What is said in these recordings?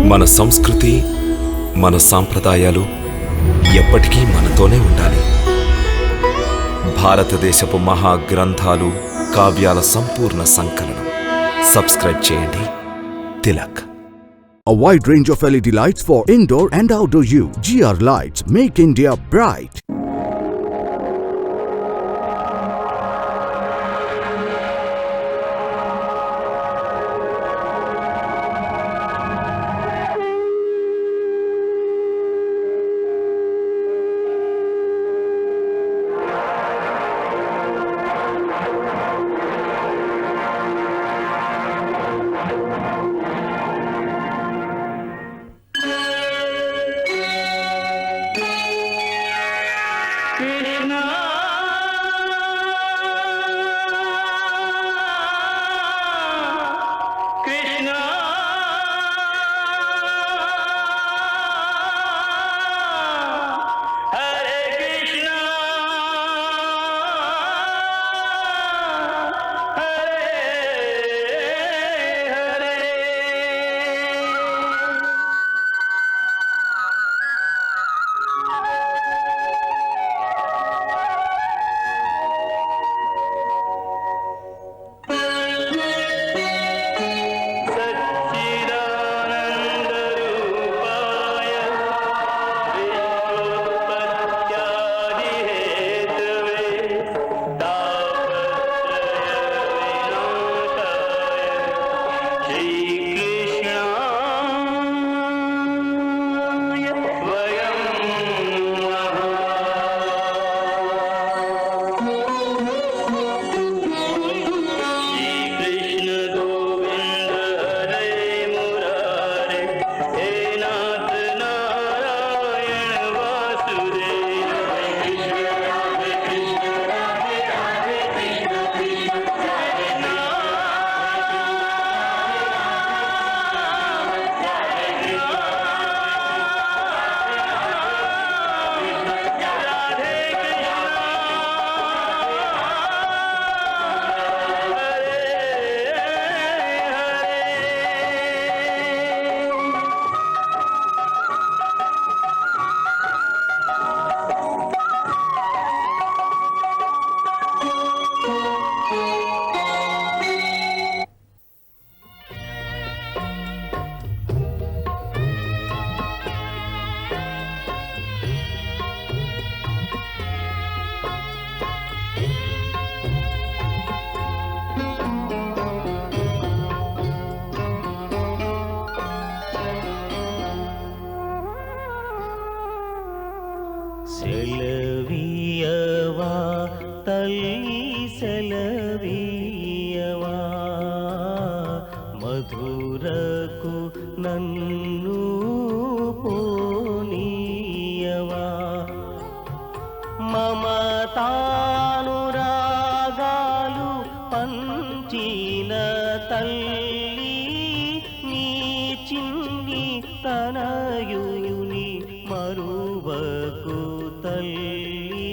మన సంస్కృతి, మన సాంప్రదాయాలు ఎప్పటికీ మనతోనే ఉండాలి. భారతదేశపు మహా గ్రంథాలు, కావ్యాల సంపూర్ణ సంకలనం. సబ్స్క్రైబ్ చేయండి. Tilak. A wide range of LED lights for indoor and outdoor use. GR Lights make India bright. సెలవీయవా తల్లి సెలవీయవా మధురకు నన్ను పోనీయవా మమతానురాగాలు పంచిన తల్లి నీ చిన్ని తనయుని మరువకు తల్లి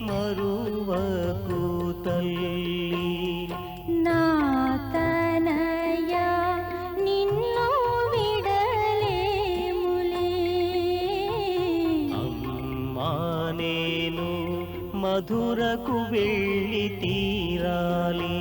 మరువకు తల్లి నా తనయ నిన్ను విడలేములే అమ్మా నేను మధురకు వెళ్ళి తీరాలి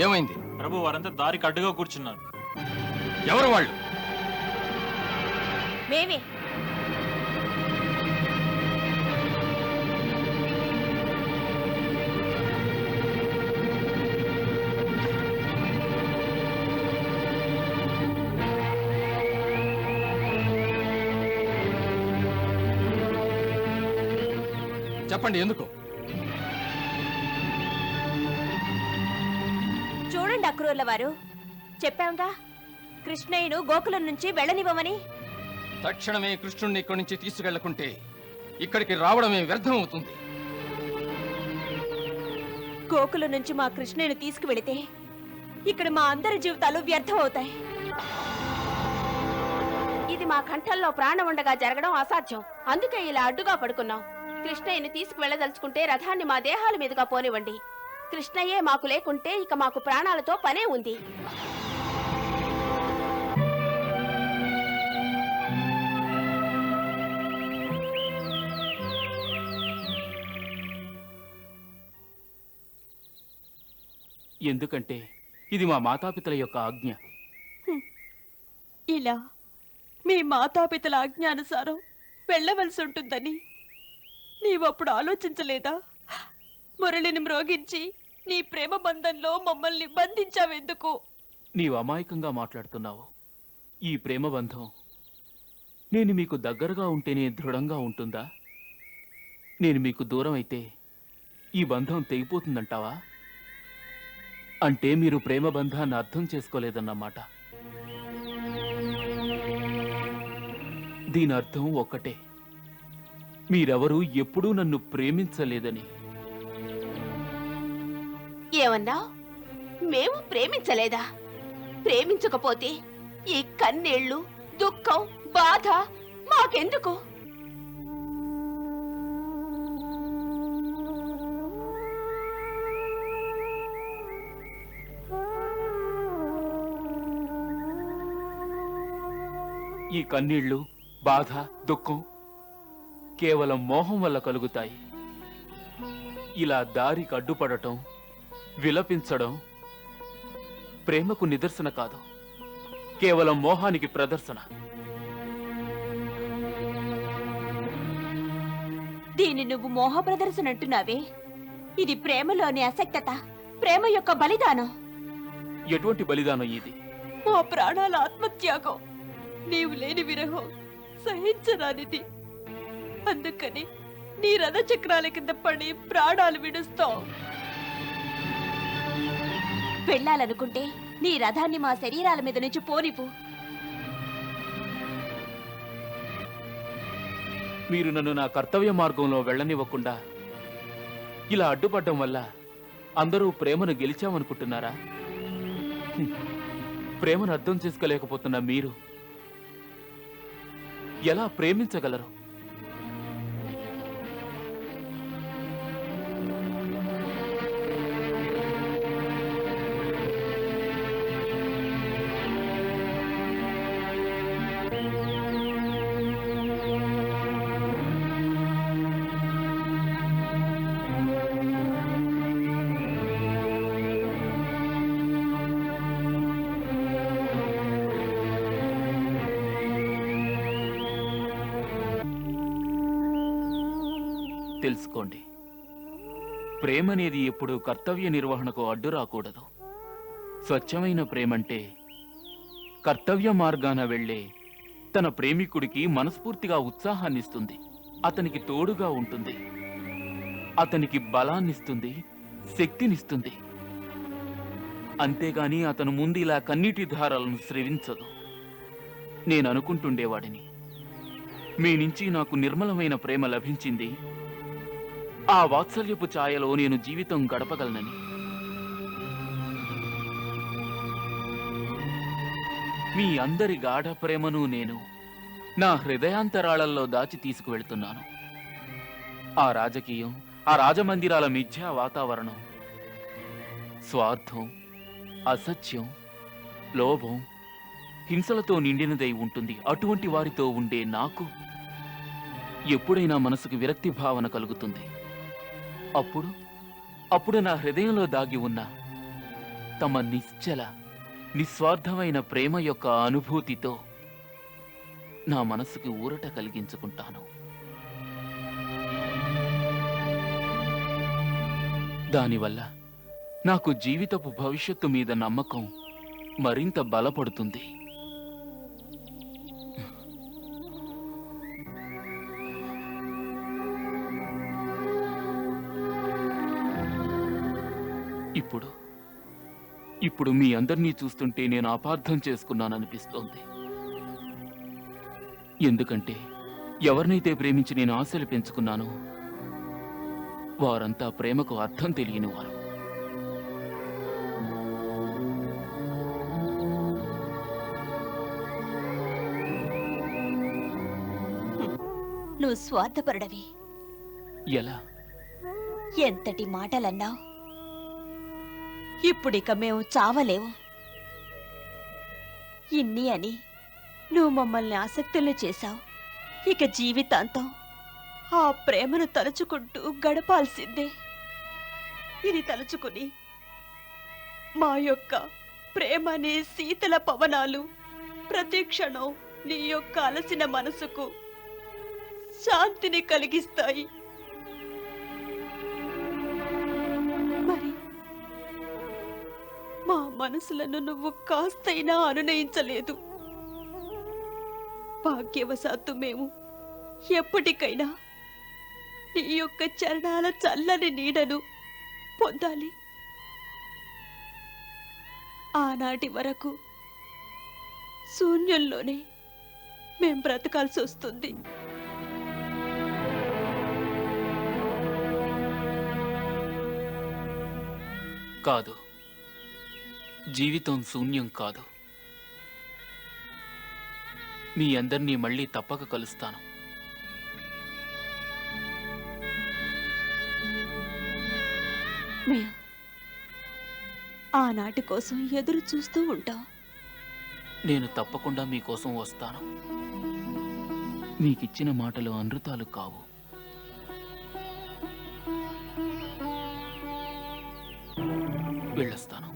ఏమైంది? ప్రభు వారంతా దారికి అడ్డుగా కూర్చున్నారు. ఎవరు వాళ్ళు? మేమే. చెప్పండి, ఎందుకు? చూడండి అక్రూర్ల వారు, చెప్పాంగా కృష్ణయ్యను గోకులం నుంచి వెళ్ళనివ్వమని. తక్షణమే కృష్ణుణ్ణి ఇక్కడి నుంచి తీసుకెళ్లకుంటే ఇక్కడికి రావడమే వ్యర్థం అవుతుంది. గోకులం నుంచి మా కృష్ణయ్యను తీసుకువెళితే ఇక్కడ మా అందరి జీవితాలు వ్యర్థం అవుతాయి. ఇది మా కంఠంలో ప్రాణం ఉండగా జరగడం అసాధ్యం. అందుకే ఇలా అడ్డుగా పడుకున్నాం. కృష్ణయ్యని తీసుకువెళ్లదలుచుకుంటే రథాన్ని మా దేహాల మీదుగా పోనివ్వండి. కృష్ణయ్యే మాకు లేకుంటే ఇక మాకు ప్రాణాలతో పనే ఉంది. ఎందుకంటే ఇది మా మాతాపితల యొక్క ఆజ్ఞ. ఇలా మీ మాతాపితల ఆజ్ఞానుసారం వెళ్ళవలసి ఉంటుందని నీవప్పుడు ఆలోచించలేదా? మురళిని మ్రోగించి నీ ప్రేమ బంధంలో మమ్మల్ని బంధించావెందుకు? నీవు అమాయకంగా మాట్లాడుతున్నావు. ఈ ప్రేమ బంధం నేను మీకు దగ్గరగా ఉంటేనే దృఢంగా ఉంటుందా? నేను మీకు దూరం అయితే ఈ బంధం తెగిపోతుందంటావా? అంటే మీరు ప్రేమ బంధాన్ని అర్థం చేసుకోలేదన్నమాట. దీని అర్థం ఒక్కటే, మీరెవరూ ఎప్పుడూ నన్ను ప్రేమించలేదని. ఏమన్నా? మేము ప్రేమించలేదా? ప్రేమించకపోతే ఈ కన్నీళ్లు, దుఃఖం, బాధ మాకెందుకు? ఈ కన్నీళ్లు, బాధ, దుఃఖం కేవలం మోహం వల్ల కలుగుతాయి. ఇలా దారికి అడ్డుపడటం, విలపించడం ప్రేమకు నిదర్శన కాదు, కేవలం మోహానికి ప్రదర్శన. దీన్ని నువ్వు మోహ ప్రదర్శన అంటున్నావే? ఇది ప్రేమలోని అసక్తత, ప్రేమ యొక్క బలిదానం. ఎటువంటి బలిదానం ఇది? మా ప్రాణాల ఆత్మత్యాగం. నీవు లేని విరహం సహించరానిది. అందుకని నీ రథ చక్రాల కింద పడి ప్రాణాలు విడుస్తావు. వెళ్ళాలనుకుంటే నీ రథాన్ని మా శరీరాల మీద నుంచి పోనిపు. మీరు నన్ను నా కర్తవ్య మార్గంలో వెళ్ళనివ్వకుండా ఇలా అడ్డుపడ్డం వల్ల అందరూ ప్రేమను గెలిచామనుకుంటున్నారా? ప్రేమను అర్థం చేసుకోలేకపోతున్న మీరు ఎలా ప్రేమించగలరు? తెలుసుకోండి, ప్రేమనేది ఎప్పుడూ కర్తవ్య నిర్వహణకు అడ్డు రాకూడదు. స్వచ్ఛమైన ప్రేమంటే కర్తవ్య మార్గాన వెళ్లే తన ప్రేమికుడికి మనస్ఫూర్తిగా ఉత్సాహాన్నిస్తుంది, అతనికి తోడుగా ఉంటుంది, అతనికి బలాన్నిస్తుంది, శక్తినిస్తుంది. అంతేగాని అతను ముందు ఇలా కన్నీటి ధారలను స్రవించదు. నేను అనుకుంటుండేవాడిని, మీ నుంచి నాకు నిర్మలమైన ప్రేమ లభించింది, ఆ వాత్సల్యపు ఛాయలో నేను జీవితం గడపగలనని. మీ అందరి గాఢ ప్రేమను నేను నా హృదయాంతరాళల్లో దాచి తీసుకువెళ్తున్నాను. ఆ రాజకీయం, ఆ రాజమందిరాల మిథ్యా వాతావరణం స్వార్థం, అసత్యం, లోభం, హింసలతో నిండినదై ఉంటుంది. అటువంటి వారితో ఉండే నాకు ఎప్పుడైనా మనసుకు విరక్తి భావన కలుగుతుంది. అప్పుడు నా హృదయంలో దాగి ఉన్న తమ నిశ్చల నిస్వార్థమైన ప్రేమ యొక్క అనుభూతితో నా మనసుకి ఊరట కలిగించుకుంటాను. దానివల్ల నాకు జీవితపు భవిష్యత్తు మీద నమ్మకం మరింత బలపడుతుంది. ఇప్పుడు మీ అందరినీ చూస్తుంటే నేను అపార్థం చేసుకున్నాననిపిస్తోంది. ఎందుకంటే ఎవరినైతే ప్రేమించి నేను ఆశలు పెంచుకున్నానో వారంతా ప్రేమకు అర్థం తెలియని వారు. నువ్వు స్వార్థపరుడవి. ఎలా? ఎంతటి మాటలన్నావు. ఇప్పుడిక మేము చావలేవు. ఇన్ని అని నువ్వు మమ్మల్ని ఆసక్తులు చేశావు. ఇక జీవితాంతం ఆ ప్రేమను తలుచుకుంటూ గడపాల్సిందే. ఇది తలుచుకుని మా యొక్క ప్రేమని శీతల పవనాలు ప్రతి క్షణం నీ యొక్క అలసిన మనసుకు శాంతిని కలిగిస్తాయి. మరి మా మనసులను నువ్వు కాస్తైనా అనునయించలేదు. భాగ్యవశాత్తు మేము ఎప్పటికైనా నీ యొక్క చరణాల చల్లని నీడను పొందాలి. ఆనాటి వరకు శూన్యంలోనే మేం బ్రతకాల్సి వస్తుంది. కాదు, జీవితం శూన్యం కాదు. మీ అందరినీ మళ్ళీ తప్పక కలుస్తాను. మేము ఆనాటి కోసం ఎదురు చూస్తూ ఉంటాం. నేను తప్పకుండా మీకోసం వస్తాను. మీకిచ్చిన మాటలు అమృతాలు కావు. వెళ్ళొస్తాను.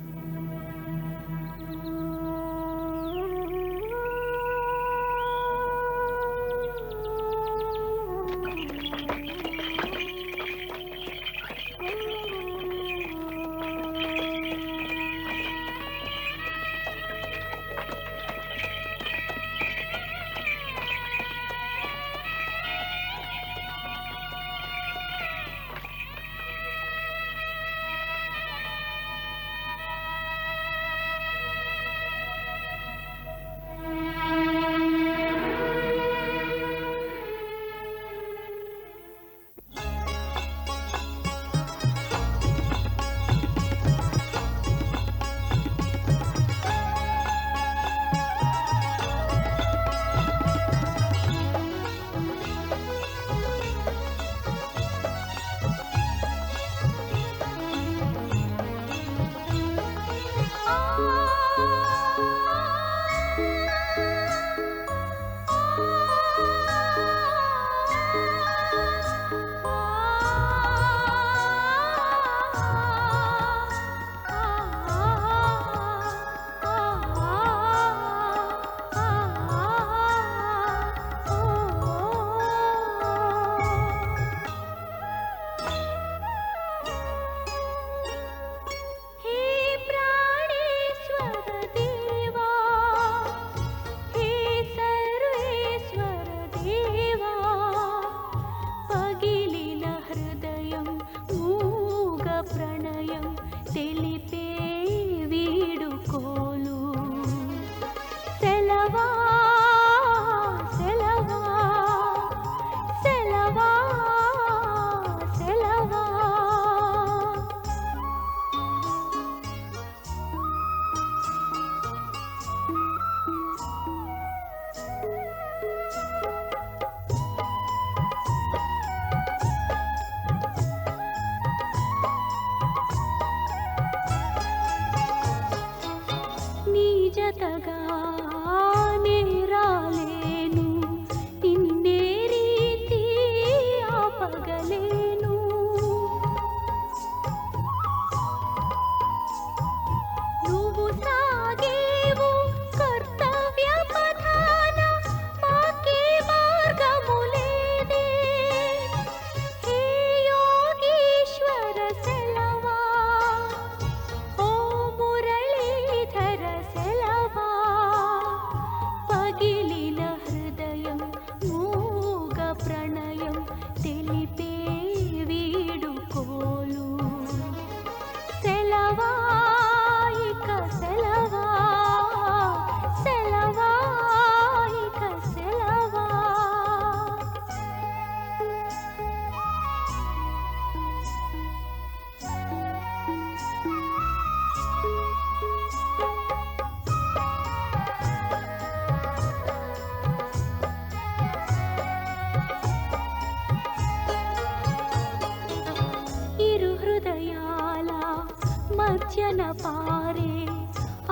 మధ్యన పారే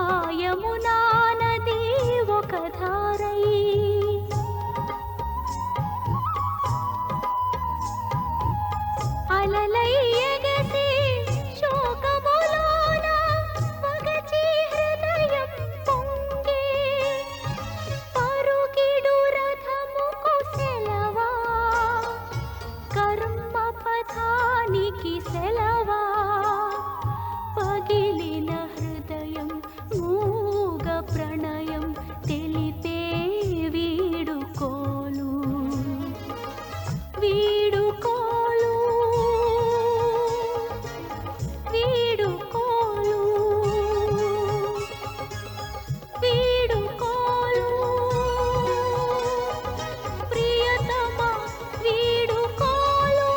ఆ యమునా నది ఒక ధారై అలలై ఎగసి శోకములోన వగచి హృదయం పొంగే పరుగిడు రథముకు సెలవా కర్మ పథానికి సెలవా పగిలిన హృదయం మూగ ప్రణయం తెలిపే వీడుకోలు వీడుకోలు వీడుకోలు వీడుకోలు ప్రియతమ వీడుకోలు.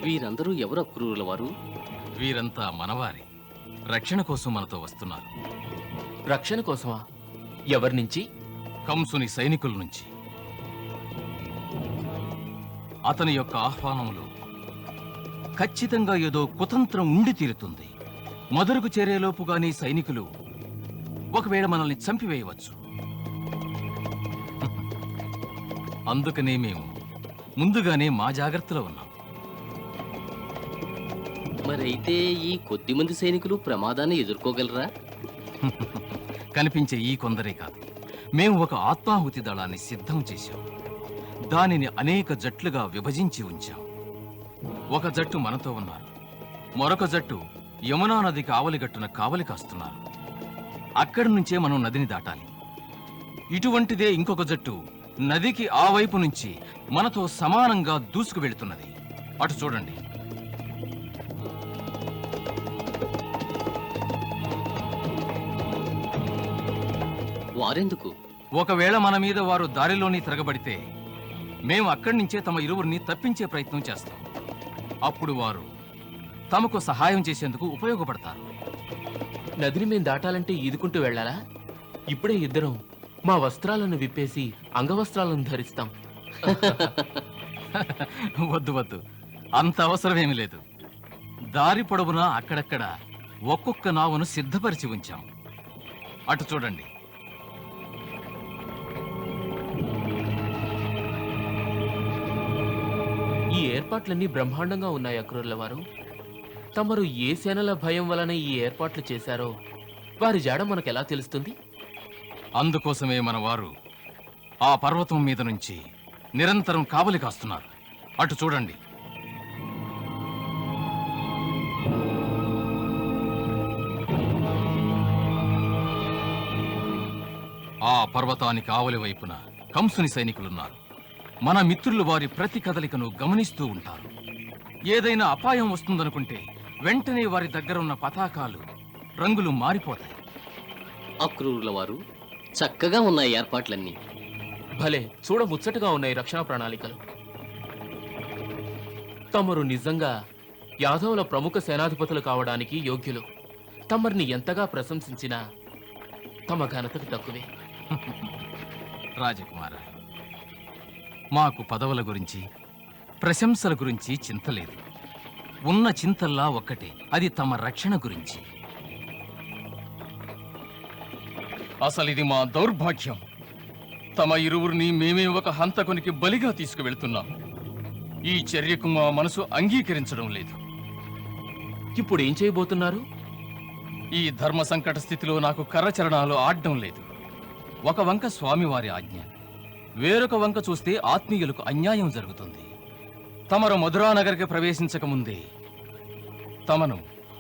వీరందరూ ఎవరు అక్రూరుల వారు? వీరంతా మనవారి రక్షణ కోసం మనతో వస్తున్నారు. రక్షణ కోసమా? ఎవరి నుంచి? కంసుని సైనికుల నుంచి. అతని యొక్క ఆహ్వానములో ఖచ్చితంగా ఏదో కుతంత్రం ఉండి తీరుతుంది. మధురకు చేరేలోపుగానే సైనికులు ఒకవేళ మనల్ని చంపివేయవచ్చు. అందుకనే మేము ముందుగానే మా జాగ్రత్తలో ఉన్నాం. మరైతే ఈ కొద్దిమంది సైనికులు ప్రమాదాన్ని ఎదుర్కోగలరా? కనిపించే ఈ కొందరే కాదు, మేము ఒక ఆత్మాహుతి దళాన్ని సిద్ధం చేశాం. దానిని అనేక జట్లుగా విభజించి ఉంచాం. ఒక జట్టు మనతో ఉన్నారు, మరొక జట్టు యమునా నదికి ఆవలిగట్టున కావలి కాస్తున్నారు. అక్కడి నుంచే మనం నదిని దాటాలి. ఇటువంటిదే ఇంకొక జట్టు నదికి ఆ వైపు నుంచి మనతో సమానంగా దూసుకు వెళుతున్నది. అటు చూడండి. వారెందుకు? ఒకవేళ మన మీద వారు దారిలోని తిరగబడితే మేము అక్కడి నుంచే తమ ఇరువురిని తప్పించే ప్రయత్నం చేస్తాం. అప్పుడు వారు తమకు సహాయం చేసేందుకు ఉపయోగపడతారు. నదిని మేం దాటాలంటే ఈదుకుంటూ వెళ్ళాలా? ఇప్పుడే ఇద్దరం మా వస్త్రాలను విప్పేసి అంగవస్త్రాలను ధరిస్తాం. వద్దు వద్దు, అంత అవసరమేమి లేదు. దారి పొడవునా అక్కడక్కడ ఒక్కొక్క నావను సిద్ధపరిచి ఉంచాం. అటు చూడండి. ఈ ఏర్పాట్లన్నీ బ్రహ్మాండంగా ఉన్నాయి అక్రూరుల వారు. తమరు ఏ సేనల భయం వలన ఈ ఏర్పాట్లు చేశారో వారి జాడ మనకెలా తెలుస్తుంది? అందుకోసమే మన వారు ఆ పర్వతం మీద నుంచి నిరంతరం కావలి కాస్తున్నారు. అటు చూడండి. ఆ పర్వతానికి ఆవలి వైపున కంసుని సైనికులున్నారు. మన మిత్రులు వారి ప్రతి కదలికను గమనిస్తూ ఉంటారు. ఏదైనా అపాయం వస్తుందనుకుంటే వెంటనే వారి దగ్గరున్న పతాకాలు రంగులు మారిపోతాయి. అక్రూరుల వారు, చక్కగా ఉన్నాయి ఏర్పాట్లన్నీ. భలే చూడ ముచ్చటగా ఉన్నాయి రక్షణ ప్రణాళికలు. తమరు నిజంగా యాదవుల ప్రముఖ సేనాధిపతులు కావడానికి యోగ్యులు. తమరిని ఎంతగా ప్రశంసించినా తమ ఘనతకు తక్కువే. రాజకుమార, మాకు పదవుల గురించి ప్రశంసల గురించి చింత లేదు. ఉన్న చింతల్లా ఒక్కటే, అది తమ రక్షణ గురించి. అసలిది మా దౌర్భాగ్యం. తమ ఇరువురిని మేమే ఒక హంతకునికి బలిగా తీసుకువెళ్తున్నాం. ఈ చర్యకు మా మనసు అంగీకరించడం లేదు. ఇప్పుడు ఏం చేయబోతున్నారు? ఈ ధర్మ సంకట స్థితిలో నాకు కర్రచరణాలు ఆడడం లేదు. ఒక వంక స్వామివారి ఆజ్ఞ, వేరొక వంక చూస్తే ఆత్మీయులకు అన్యాయం జరుగుతుంది. తమరు మధురానగర్కి ప్రవేశించక ముందే తమను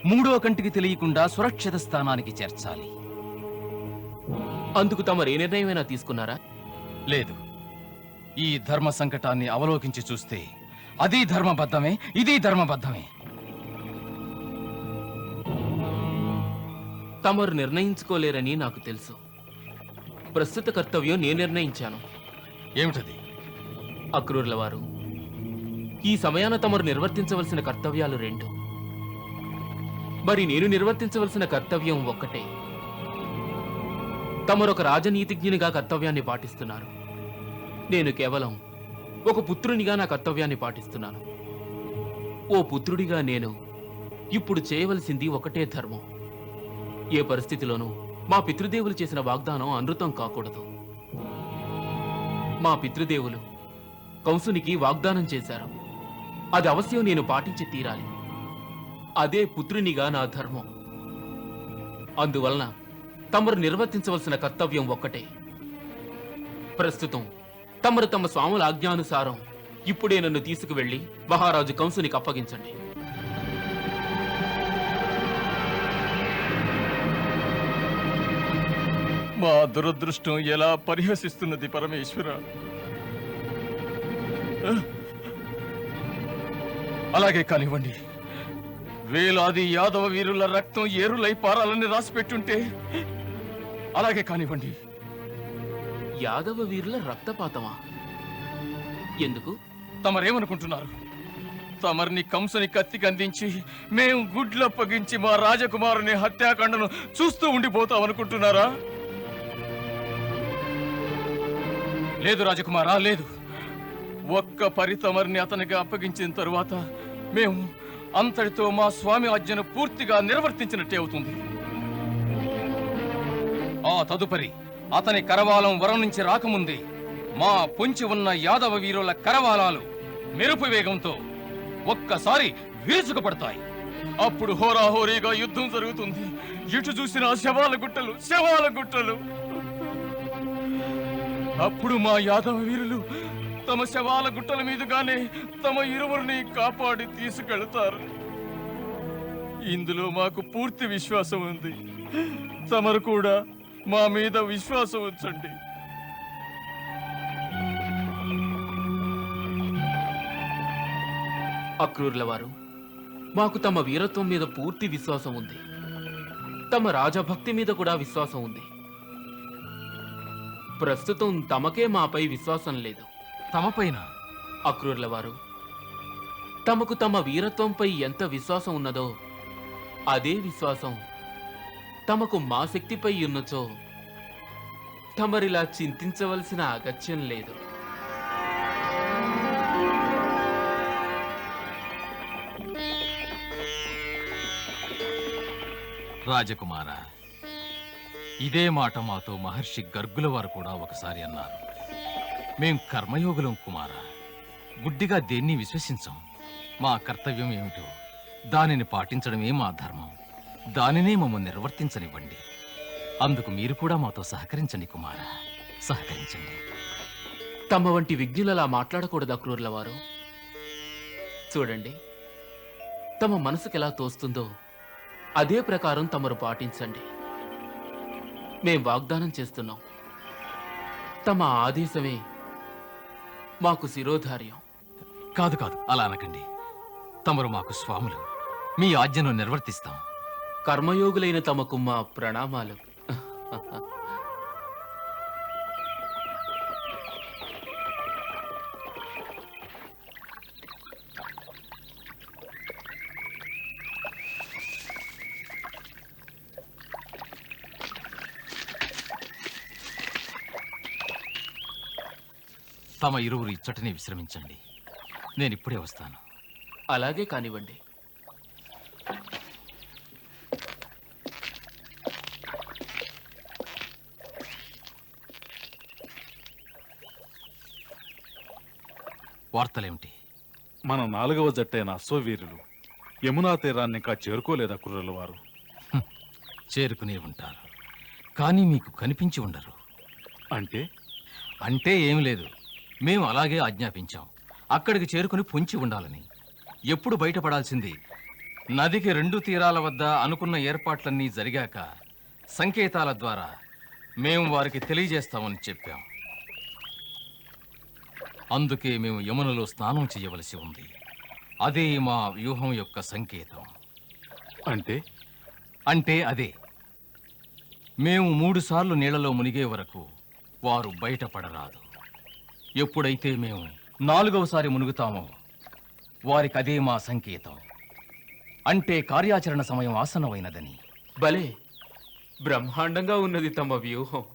మూడో కంటికి తెలియకుండా సురక్షిత స్థానానికి చేర్చాలి. అందుకు తమరు ఏ నిర్ణయమైనా తీసుకున్నారా? లేదు. ఈ ధర్మ సంకటాన్ని అవలోకించి చూస్తే అది ధర్మబద్ధమే, ఇది ధర్మబద్ధమే. తమరు నిర్ణయించుకోలేరని నాకు తెలుసు. ప్రస్తుత కర్తవ్యం నేను నిర్ణయించాను. ఏమిటది? అక్రూరుల వారు, ఈ సమయాన తమరు నిర్వర్తించవలసిన కర్తవ్యాలు 2. మరి నేను నిర్వర్తించవలసిన కర్తవ్యం ఒక్కటే. తమరొక రాజనీతిజ్ఞునిగా కర్తవ్యాన్ని పాటిస్తున్నారు. నేను కేవలం ఒక పుత్రునిగా నా కర్తవ్యాన్ని పాటిస్తున్నాను. ఓ పుత్రుడిగా నేను ఇప్పుడు చేయవలసింది ఒకటే ధర్మం. ఏ పరిస్థితిలోనూ మా పితృదేవులు చేసిన వాగ్దానం అనృతం కాకూడదు. మా పితృదేవులు కంసునికి వాగ్దానం చేశారు. అది అవశ్యం నేను పాటించి తీరాలి. అదే పుత్రునిగా నా ధర్మం. అందువలన తమరు నిర్వర్తించవలసిన కర్తవ్యం ఒక్కటే. ప్రస్తుతం తమరు తమ స్వాముల ఆజ్ఞానుసారం ఇప్పుడే నన్ను తీసుకువెళ్లి మహారాజు కంసునికి అప్పగించండి. మా దురదృష్టం ఎలా పరిహసిస్తున్నది పరమేశ్వర. అలాగే కానివ్వండి. వేలాది యాదవ వీరుల రక్తం ఏరులై పారాలని రాసిపెట్టుంటే అలాగే కానివ్వండి. యాదవ వీరుల రక్తపాతమా? ఎందుకు? తమరేమనుకుంటున్నారు? తమరిని కంసుని కత్తికి అందించి మేం గుడ్లప్పగించి మా రాజకుమారుని హత్యాకాండను చూస్తూ ఉండిపోతామనుకుంటున్నారా? లేదు రాజకుమారా, లేదు. ఒక్క పరి తమరిని అతనికి అప్పగించిన తరువాత మేము అంతటితో మా స్వామి ఆజ్ఞను పూర్తిగా నిర్వర్తించినట్టే అవుతుంది. ఆ తదుపరి అతని కరవాలం వరం నుంచి రాకముందే మా పొంచి ఉన్న యాదవ వీరుల కరవాలాలు మెరుపు వేగంతో ఒక్కసారి విరుచుకుపడతాయి. అప్పుడు హోరాహోరీగా యుద్ధం జరుగుతుంది. ఎటు చూసిన శవాల గుట్టలు, శవాల గుట్టలు. అప్పుడు మా యాదవ వీరులు తమ శవాల గుట్టల మీదుగానే తమ ఇరువురిని కాపాడి తీసుకెళ్తారు. ఇందులో మాకు పూర్తి విశ్వాసం ఉంది. తమరు కూడా మా మీద విశ్వాసం ఉంచండి. అక్రూరుల వారు, మాకు తమ వీరత్వం మీద పూర్తి విశ్వాసం ఉంది. తమ రాజభక్తి మీద కూడా విశ్వాసం ఉంది. ప్రస్తుతం తమకే మాపై విశ్వాసం లేదు. తమపైన? అక్రూరుల వారు, తమకు తమ వీరత్వంపై ఎంత విశ్వాసం ఉన్నదో అదే విశ్వాసం తమకు మా శక్తిపై ఉన్నచో తమరిలా చింతించవలసిన అగత్యం లేదు. రాజకుమార, ఇదే మాట మాతో మహర్షి గర్గుల వారు కూడా ఒకసారి అన్నారు. మేం కర్మయోగులం కుమార, గుడ్డిగా దేన్ని విశ్వసించాం. మా కర్తవ్యం ఏమిటో దానిని పాటించడమే మా ధర్మం. దానినే మమ్మల్ని నిర్వర్తించనివ్వండి. అందుకు మీరు కూడా మాతో సహకరించండి కుమార, సహకరించండి. తమ వంటి విజ్ఞులలా మాట్లాడకూడదు అక్రూరుల వారు. చూడండి, తమ మనసుకు ఎలా తోస్తుందో అదే ప్రకారం తమరు పాటించండి. మేం వాగ్దానం చేస్తున్నాం. తమ ఆదేశమే మాకు శిరోధార్యం. కాదు కాదు, అలా అనకండి. తమరు మాకు స్వాములు. మీ ఆజ్ఞను నిర్వర్తిస్తాం. కర్మయోగులైన తమకు మా ప్రణామాలు. తమ ఇరువురు ఇచ్చటనే విశ్రమించండి. నేను ఇప్పుడే వస్తాను. అలాగే కానివ్వండి. వార్తలేమిటి? మన 4వ జట్టైన అశ్వవీరులు యమునా తీరాన్ని ఇంకా చేరుకోలేదా కుర్రల వారు? చేరుకునే ఉంటారు, కానీ మీకు కనిపించి ఉండరు. అంటే ఏం లేదు. మేము అలాగే ఆజ్ఞాపించాం, అక్కడికి చేరుకుని పొంచి ఉండాలని. ఎప్పుడు బయటపడాల్సింది నదికి 2 తీరాల వద్ద అనుకున్న ఏర్పాట్లన్నీ జరిగాక సంకేతాల ద్వారా మేము వారికి తెలియజేస్తామని చెప్పాం. అందుకే మేము యమునలో స్నానం చేయవలసి ఉంది. అదే మా వ్యూహం యొక్క సంకేతం. అంటే అదే, మేము 3 సార్లు నీళ్లలో మునిగే వరకు వారు బయటపడరాదు. ఎప్పుడైతే మేము 4వసారి మునుగుతామో వారికి అదే మా సంకేతం. అంటే కార్యాచరణ సమయం ఆసన్నమైనదని. భలే బ్రహ్మాండంగా ఉన్నది తమ వ్యూహం.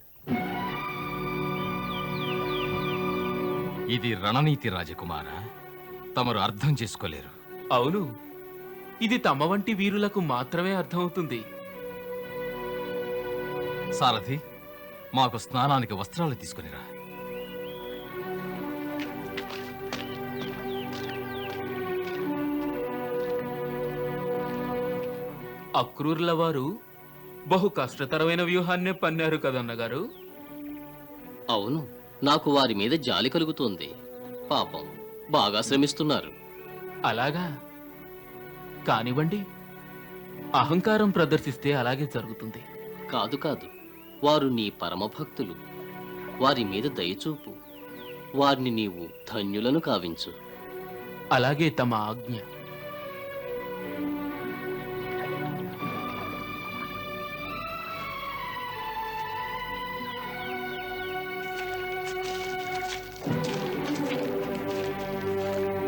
ఇది రణనీతి రాజకుమార, తమరు అర్థం చేసుకోలేరు. అవును, ఇది తమ వంటి వీరులకు మాత్రమే అర్థమవుతుంది. సారథి, మాకు స్నానానికి వస్త్రాలు తీసుకునిరా. అక్రూరుల వారు బహు కష్టతరమైన వ్యూహాన్నే పన్నారు కదన్నగారు. అవును, నాకు వారి మీద జాలి కలుగుతోంది. పాపం, బాగా శ్రమిస్తున్నారు. అలాగా కానివ్వండి. అహంకారం ప్రదర్శిస్తే అలాగే జరుగుతుంది. కాదు కాదు, వారు నీ పరమభక్తులు. వారి మీద దయచూపు. వారిని నీవు ధన్యులను కావించు. అలాగే తమ ఆజ్ఞ.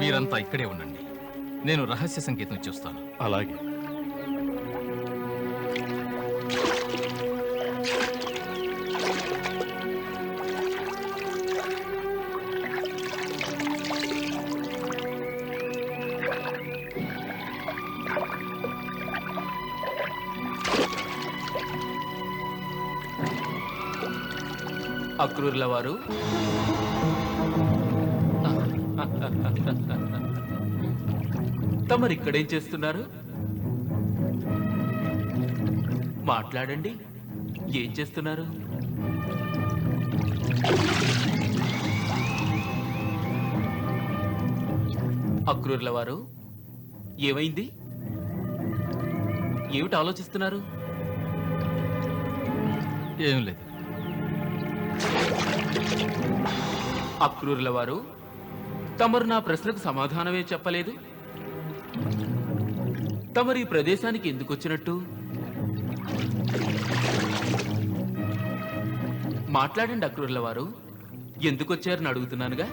మీరంతా ఇక్కడే ఉండండి, నేను రహస్య సంకేతం చూస్తాను. అలాగే. అక్రూరుల వారు తమరు ఇక్కడేం చేస్తున్నారు? మాట్లాడండి, ఏం చేస్తున్నారు? అక్రూరుల వారు, ఏమైంది? ఏమిటి ఆలోచిస్తున్నారు? ఏం లేదు. అక్రూరుల వారు, తమరు నా ప్రశ్నకు సమాధానమే చెప్పలేదు. తమరు ఈ ప్రదేశానికి ఎందుకు వచ్చినట్టు? మాట్లాడండి అక్రూరుల వారు, ఎందుకు వచ్చారని అడుగుతున్నానుగా.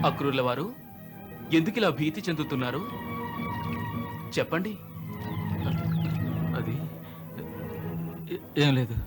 అక్రూరుల వారు, ఎందుకు ఇలా భీతి చెందుతున్నారు? చెప్పండి. అది ఏం లేదు.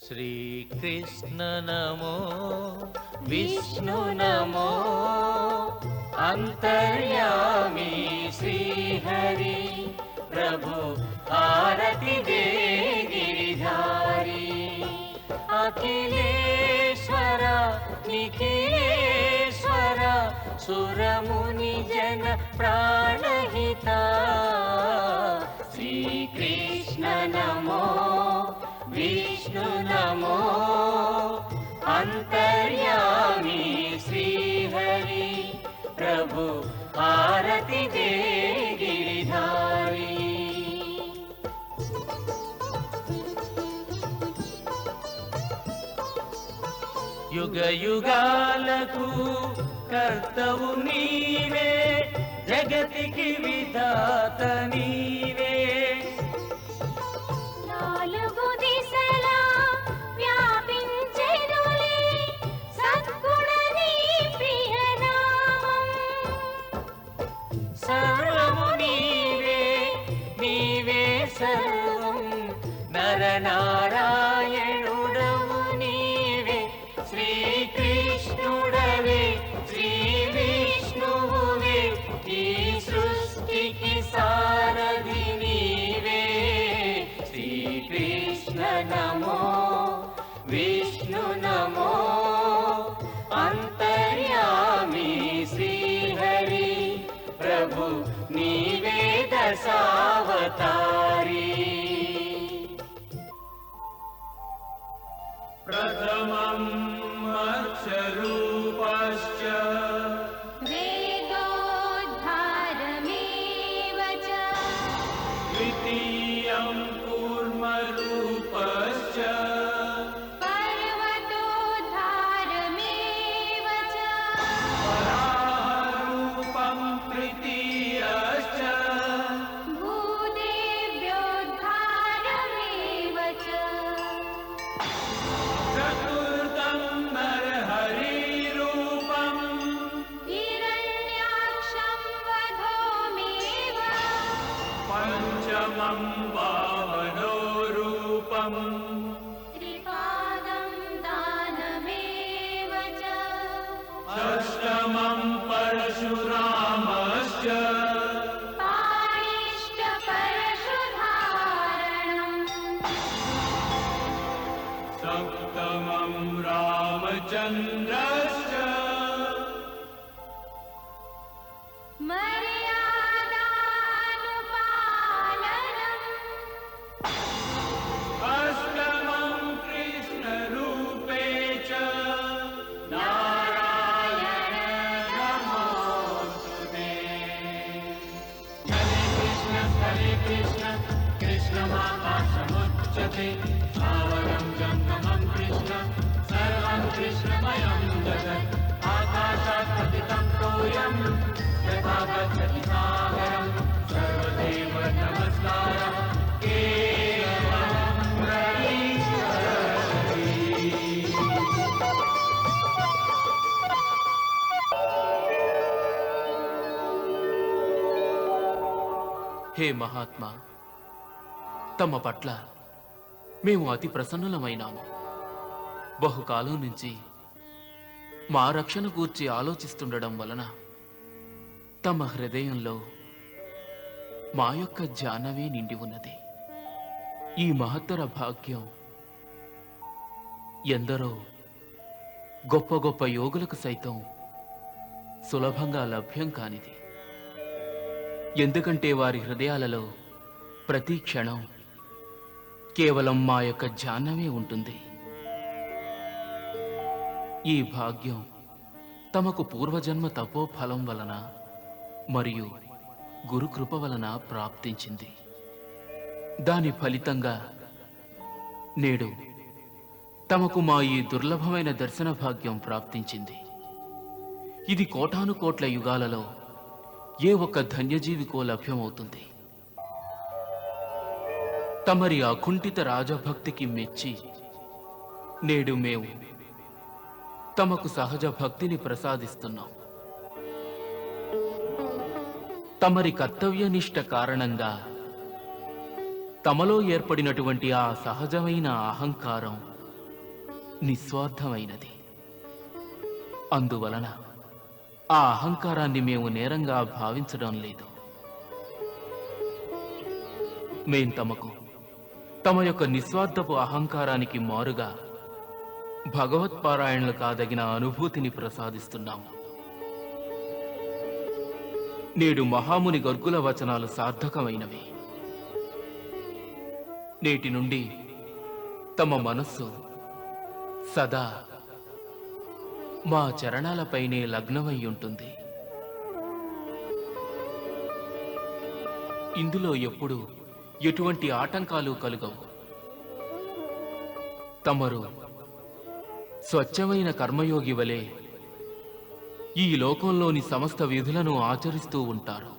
శ్రీకృష్ణ నమో, విష్ణు నమో, అంతర్యామి శ్రీహరి, ప్రభు ఆరతి దే గిరిధారి, అఖిలేశ్వర నిఖిలేశ్వర సురముని జన ప్రాణహిత శ్రీకృష్ణ నమో విష్ణు నమో అంతర్యామి శ్రీహరి ప్రభు హారతి దే గిరిధారి యుగ యుగాలకు కర్తవు నీవే జగతికి విధాత నీవే నాలుగు దిశలా వ్యాపించెనులే సద్గుణ నీ ప్రియనామం సర్వము నీవే నీవే సర్వం నరనారాయణుడవు నీవే శ్రీకృష్ణుడవే శ్రీ విష్ణువువే ఈ సృష్టికి సారథి నీవే శ్రీకృష్ణ నమో విష్ణు నమో అంతర్యామి శ్రీహరి ప్రభు నీవే దశావతారి ప్రథమం అక్షరూపశ్చ వేదోద్ధారమేవ చ ద్వితీయం కూర్మరూపశ్చ పర్వతోద్ధారమేవ చ వరాహరూపం తృతీయశ్చ భూదేవ్యోద్ధారమేవ చ చతుర్థం నరహరిరూపం హిరణ్యాక్షం వధోమేవ పంచమం వామనో రూపం త్రిపాదం దానమేవ చ షష్టమం పరశురామశ్చ పాణిష్ట పరశుధారణం సప్తమం రామచంద్రశ్చ మర్యాదానుపాలనం అష్టమం కృష్ణరూపే చ నారాయణ నమోస్తుతే హరే కృష్ణ కృష్ణమాకాశముచ్యతే సావరం జంగమం కృష్ణ సర్వం కృష్ణమయం జగత్ ఆకాశాత్ పతితం తోయం యథా గచ్చతి సాగరం సర్వదేవ నమస్కారం కేవలం ఈశ్వరీ. హే మహాత్మా, తమ పట్ల మేము అతి ప్రసన్నులమైనాము. బహుకాలం నుంచి మా రక్షణ గూర్చి ఆలోచిస్తుండడం వలన తమ హృదయంలో మా యొక్క ధ్యానమే నిండి ఉన్నది. ఈ మహత్తర భాగ్యం ఎందరో గొప్ప గొప్ప యోగులకు సైతం సులభంగా లభ్యం కానిది. ఎందుకంటే వారి హృదయాలలో ప్రతి క్షణం కేవలం మా యొక్క ధ్యానమే ఉంటుంది. ఈ భాగ్యం తమకు పూర్వజన్మ తపోఫలం వలన మరియు గురుకృప వలన ప్రాప్తించింది. దాని ఫలితంగా నేడు తమకు మా ఈ దుర్లభమైన దర్శన భాగ్యం ప్రాప్తించింది. ఇది కోటాను కోట్ల యుగాలలో ఏ ఒక్క ధన్యజీవికో లభ్యమవుతుంది. తమరి అకుంఠిత రాజభక్తికి మెచ్చి నేడు మేము తమకు సహజ భక్తిని ప్రసాదిస్తున్నాం. తమరి కర్తవ్యనిష్ట కారణంగా తమలో ఏర్పడినటువంటి ఆ సహజమైన అహంకారం నిస్వార్థమైనది. అందువలన ఆ అహంకారాన్ని మేము నేరంగా భావించడం లేదు. మేం తమకు తమ యొక్క నిస్వార్థపు అహంకారానికి మారుగా భగవత్పారాయణలు కాదగిన అనుభూతిని ప్రసాదిస్తున్నాము. నేడు మహాముని గర్గుల వచనాలు సార్థకమైనవి. నేటి నుండి తమ మనస్సు సదా మా చరణాలపైనే లగ్నమై ఉంటుంది. ఇందులో ఎప్పుడు ఎటువంటి ఆటంకాలు కలుగవు. తమరు స్వచ్ఛమైన కర్మయోగి వలె ఈ లోకంలోని సమస్త విధులను ఆచరిస్తూ ఉంటారు.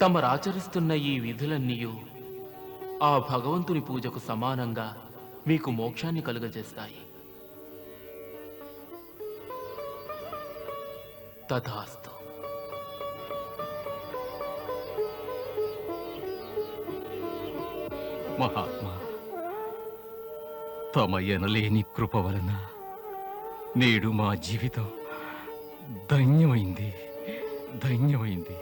తమరాచరిస్తున్న ఈ విధులన్నీ ఆ భగవంతుని పూజకు సమానంగా మీకు మోక్షాన్ని కలుగజేస్తాయి. తథాస్తు. మహాత్మా, తమ ఎనలేని కృప వలన నేడు మా జీవితం ధన్యమైంది, ధన్యమైంది.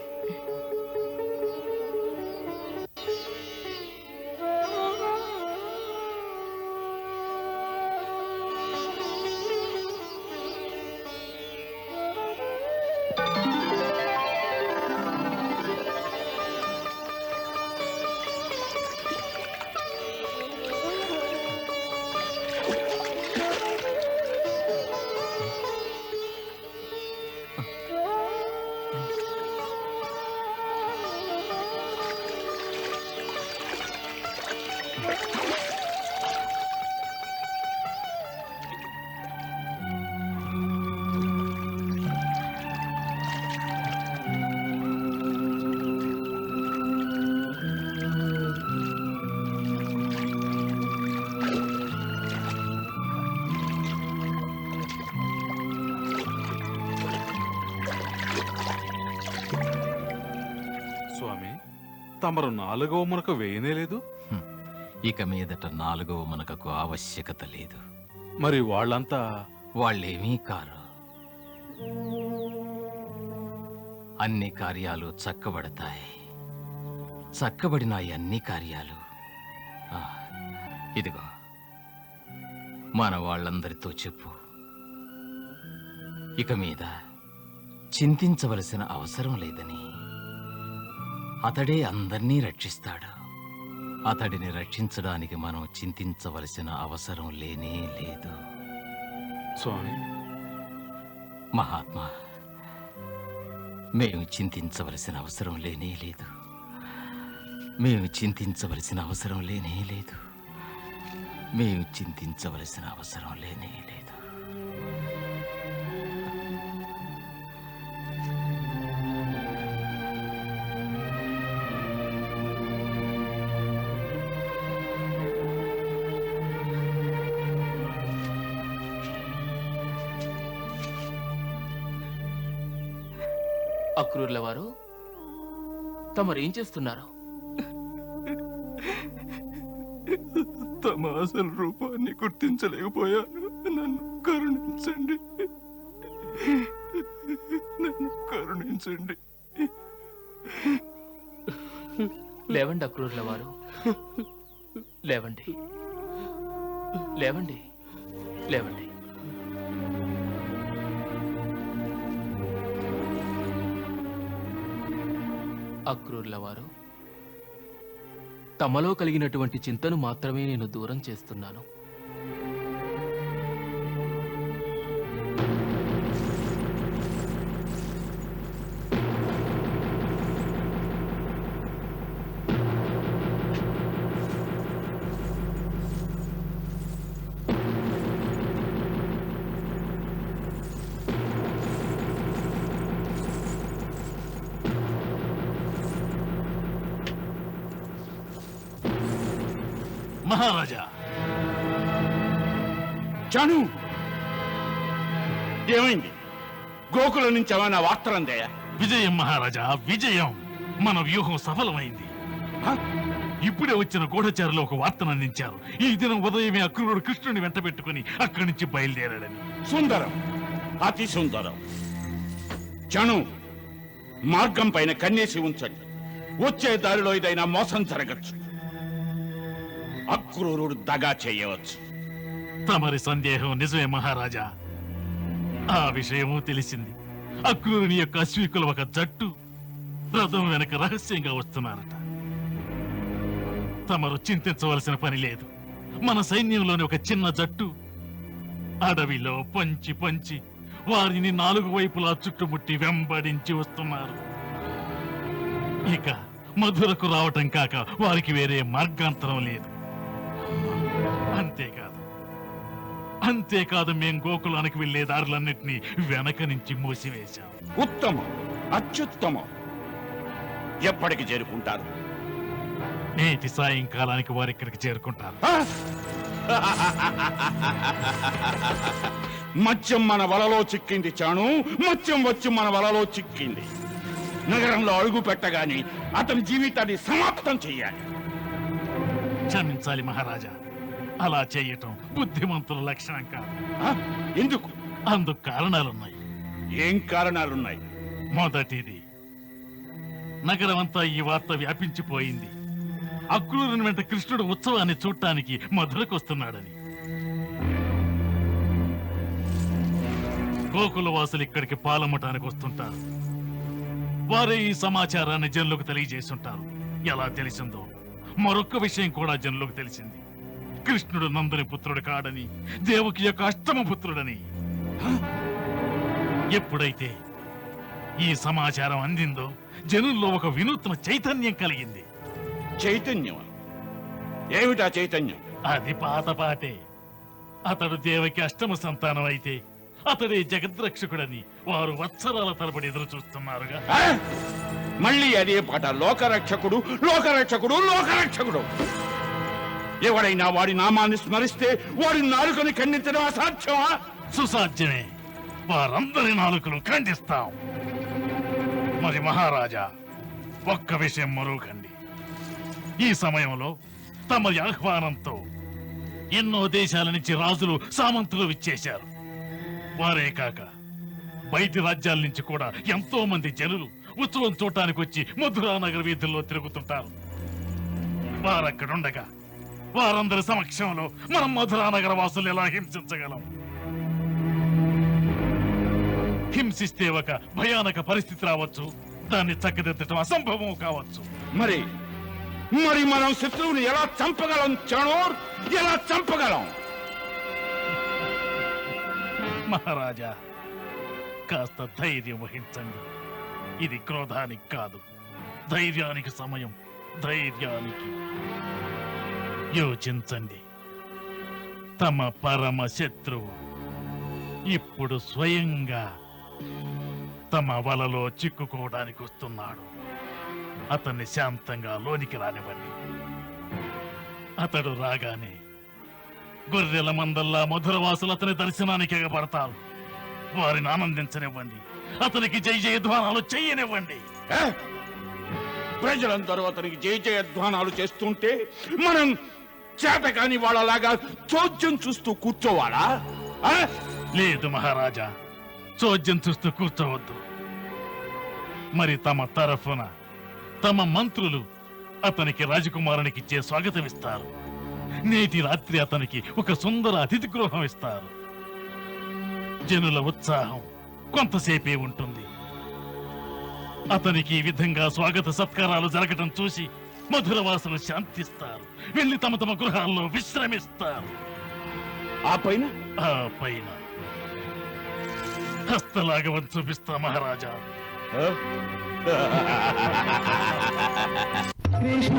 స్వామి, తమరు 4వ మునక వేయనే లేదు. ఇక మీదట 4వ మునకకు ఆవశ్యకత లేదు. మరి వాళ్ళంతా వాళ్ళేమీ కారు. అన్ని కార్యాలు చక్కబడతాయి. చక్కబడినాయి అన్ని కార్యాలు. ఇదిగో మన వాళ్ళందరితో చెప్పు, ఇక మీద చింతించవలసిన అవసరం లేదని. అతడే అందర్నీ రక్షిస్తాడు. అతడిని రక్షించడానికి మనం చింతించవలసిన అవసరం లేనే లేదు. స్వామి, మహాత్మా, మేము చింతించవలసిన అవసరం లేనే లేదు. మేము చింతించవలసిన అవసరం లేనే లేదు. మేము చింతించవలసిన అవసరం లేనే లేదు. అక్రూర్ల వారు, తమరేం చేస్తున్నారు? తమ అసలు రూపాన్ని గుర్తించలేకపోయాను. నన్ను కరుణించండి, నన్ను కరుణించండి. లేవండి అక్రూర్ల వారు, లేవండి, లేవండి, లేవండి. అక్రూర్ల వారు, తమలో కలిగినటువంటి చింతను మాత్రమే నేను దూరం చేస్తున్నాను. మహారాజా, చాను, ఏమైంది? గోకుల నుంచి ఏమైనా వార్తలందాయా? విజయం మహారాజా, విజయం. మన వ్యూహం సఫలమైంది. ఇప్పుడే వచ్చిన గూఢచారులు ఒక వార్తను అందించారు. ఈ దినం ఉదయమే అక్రూరుడు కృష్ణుని వెంట పెట్టుకుని అక్కడి నుంచి బయలుదేరాడని. సుందరం, అతి సుందరం. చాను, మార్గం పైన కన్నేసి ఉంచండి. వచ్చే దారిలో ఏదైనా మోసం జరగచ్చు. అక్రూరుడు దగా చేయవచ్చు. తమరి సందేహం నిజమే మహారాజా. ఆ విషయము తెలిసింది. అక్రూరుని యొక్క అశ్వికుల ఒక జట్టు రథం వెనక రహస్యంగా వస్తున్నారట. తమరు చింతించవలసిన పని లేదు. మన సైన్యంలోని ఒక చిన్న జట్టు అడవిలో పొంచి పొంచి వారిని 4 వైపులా చుట్టుముట్టి వెంబడించి వస్తున్నారు. ఇక మధురకు రావటం కాక వారికి వేరే మార్గాంతరం లేదు. అంతేకాదు మేం గోకులానికి వెళ్లే దారులన్నింటినీ వెనక నుంచి మూసివేశాం. ఉత్తమం, అత్యుత్తమం. ఎప్పటికి చేరుకుంటారు? నేటి సాయంకాలానికి వారు ఇక్కడికి చేరుకుంటారు. మత్స్యం మన వలలో చిక్కింది చాణు. మత్స్యం వచ్చి మన వలలో చిక్కింది. నగరంలో అడుగు పెట్టగానే అతని జీవితాన్ని సమాప్తం చెయ్యాలి. క్షమించాలి మహారాజా, అలా చేయటం బుద్ధిమంతుల లక్షణం కాదు. ఎందుకు? అందుకు కారణాలున్నాయి. ఏం కారణాలున్నాయి? మొదటిది, నగరమంతా ఈ వార్త వ్యాపించిపోయింది. అక్రూరుని వెంట కృష్ణుడు ఉత్సవాన్ని చూడటానికి మధురకు వస్తున్నాడని. గోకుల వాసులు ఇక్కడికి పాలమ్మటానికి వస్తుంటారు. వారే ఈ సమాచారాన్ని జనులకు తెలియజేస్తుంటారు. ఎలా తెలిసిందో మరొక్క విషయం కూడా జనులకు తెలిసింది. కృష్ణుడు నందుని పుత్రుడు కాడని, దేవకి యొక్క అష్టమ పుత్రుడని. ఎప్పుడైతే ఈ సమాచారం అందిందో జనుల్లో ఒక వినూత్న చైతన్యం కలిగింది. చైతన్యం? ఏమిటా చైతన్యం? అది పాతపాటే. అతడు దేవకి అష్టమ సంతానం అయితే అతడే జగద్రక్షకుడని వారు వత్సరాల తరబడి ఎదురు చూస్తున్నారుగా. మళ్ళీ అదే పాట. లోకరక్షకుడు, లోకరక్షకుడు, లోకరక్షకుడు. ఎవడైనా వాడి నామాన్ని స్మరిస్తే వాడి నాలుకని ఖండించడం అసాధ్యమా? సుసాధ్యమే. వారందరి నాలుకలు ఖండిస్తాం. మరి మహారాజా, ఒక్క విషయం మరువకండి. ఈ సమయంలో తమ ఆహ్వానంతో ఎన్నో దేశాల నుంచి రాజులు, సామంతులు విచ్చేశారు. వారే కాక బయటి రాజ్యాల నుంచి కూడా ఎంతో మంది జనులు ఉత్సవం చూడటానికి వచ్చి మధురా నగర వీధుల్లో తిరుగుతుంటారు. వారక్కడుండగా వారందరి సమక్షంలో మనం మధురా నగర వాసులు ఎలా హింసించగలం? హింసిస్తే ఒక భయానక పరిస్థితి రావచ్చు. దాన్ని చక్కదిద్దటం అసంభవం కావచ్చు. మరి మనం శత్రువుని ఎలా చంపగలం చాణూర్? ఎలా చంపగలం? మహారాజా, కాస్త ధైర్యం వహించండి. ఇది క్రోధానికి కాదు, ధైర్యానికి సమయం. ధైర్యానికి. యోచించండి. తమ పరమ శత్రువు ఇప్పుడు స్వయంగా తమ వలలో చిక్కుకోవడానికి వస్తున్నాడు. అతన్ని శాంతంగా లోనికి రానివ్వండి. అతడు రాగానే గొర్రెల మందల్లా మధురవాసులు అతని దర్శనానికి ఎగబడతారు. వారిని ఆనందించనివ్వండి. అతనికి జై జయధ్వానాలు చెయ్యనివ్వండి. ప్రజలందరూ అతనికి జయ జయధ్వానాలు చేస్తుంటే మనం చేతకాని వాళ్ళలాగా చోద్యం చూస్తూ కూర్చోవాలా? లేదు మహారాజా, చోద్యం చూస్తూ కూర్చోవద్దు. మరి తమ తరఫున తమ మంత్రులు అతనికి రాజకుమారునికిచ్చే స్వాగతం ఇస్తారు. నేటి రాత్రి అతనికి ఒక సుందర అతిథి గృహం ఇస్తారు. జనుల ఉత్సాహం కొంతసేపే ఉంటుంది. అతనికి ఈ విధంగా స్వాగత సత్కారాలు జరగటం చూసి మధురవాసులు శాంతిస్తారు. వెళ్లి తమ తమ గృహాల్లో విశ్రమిస్తారు. ఆ పైన హస్తలాగవం చూపిస్తా మహారాజా. కృష్ణ